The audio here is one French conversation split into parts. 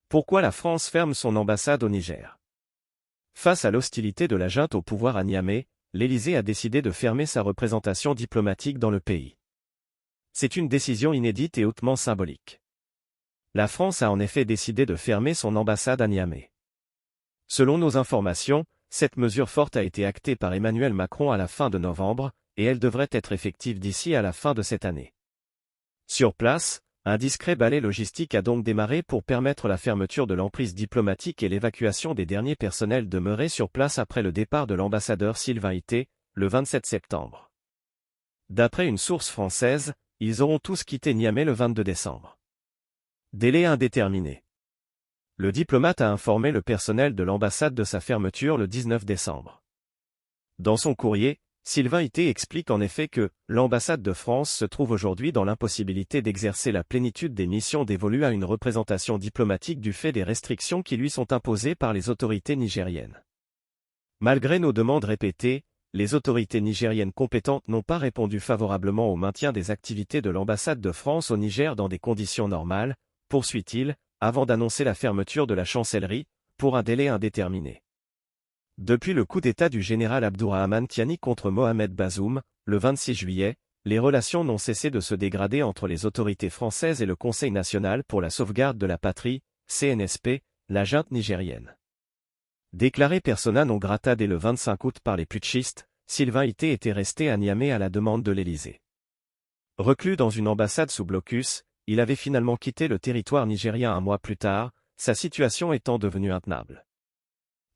Pourquoi la France ferme son ambassade au Niger? Face à l'hostilité de la junte au pouvoir à Niamey, l'Élysée a décidé de fermer sa représentation diplomatique dans le pays. C'est une décision inédite et hautement symbolique. La France a en effet décidé de fermer son ambassade à Niamey. Selon nos informations, cette mesure forte a été actée par Emmanuel Macron à la fin de novembre, et elle devrait être effective d'ici à la fin de cette année. Sur place, un discret balai logistique a donc démarré pour permettre la fermeture de l'emprise diplomatique et l'évacuation des derniers personnels demeurés sur place après le départ de l'ambassadeur Sylvain Ité, le 27 septembre. D'après une source française, ils auront tous quitté Niamey le 22 décembre. Délai indéterminé. Le diplomate a informé le personnel de l'ambassade de sa fermeture le 19 décembre. Dans son courrier, Sylvain Ité explique en effet que l'ambassade de France se trouve aujourd'hui dans l'impossibilité d'exercer la plénitude des missions dévolues à une représentation diplomatique du fait des restrictions qui lui sont imposées par les autorités nigériennes. Malgré nos demandes répétées, les autorités nigériennes compétentes n'ont pas répondu favorablement au maintien des activités de l'ambassade de France au Niger dans des conditions normales, poursuit-il, avant d'annoncer la fermeture de la chancellerie, pour un délai indéterminé. Depuis le coup d'État du général Abdourahmane Tiani contre Mohamed Bazoum, le 26 juillet, les relations n'ont cessé de se dégrader entre les autorités françaises et le Conseil national pour la sauvegarde de la patrie, CNSP, la junte nigérienne. Déclaré persona non grata dès le 25 août par les putschistes, Sylvain Ité était resté à Niamey à la demande de l'Élysée. Reclus dans une ambassade sous blocus, il avait finalement quitté le territoire nigérien un mois plus tard, sa situation étant devenue intenable.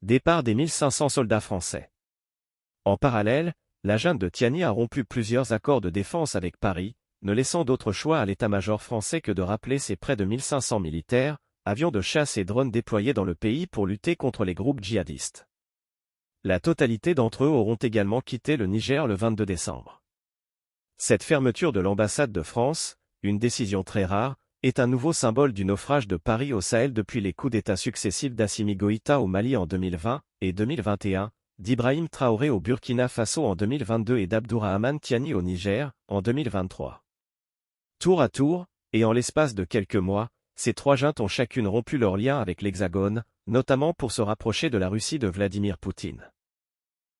Départ des 1500 soldats français. En parallèle, la junte de Tiani a rompu plusieurs accords de défense avec Paris, ne laissant d'autre choix à l'état-major français que de rappeler ses près de 1500 militaires, avions de chasse et drones déployés dans le pays pour lutter contre les groupes djihadistes. La totalité d'entre eux auront également quitté le Niger le 22 décembre. Cette fermeture de l'ambassade de France, une décision très rare, est un nouveau symbole du naufrage de Paris au Sahel depuis les coups d'État successifs d'Assimi Goïta au Mali en 2020 et 2021, d'Ibrahim Traoré au Burkina Faso en 2022 et d'Abdourahmane Tiani au Niger, en 2023. Tour à tour, et en l'espace de quelques mois, ces trois juntes ont chacune rompu leurs liens avec l'Hexagone, notamment pour se rapprocher de la Russie de Vladimir Poutine.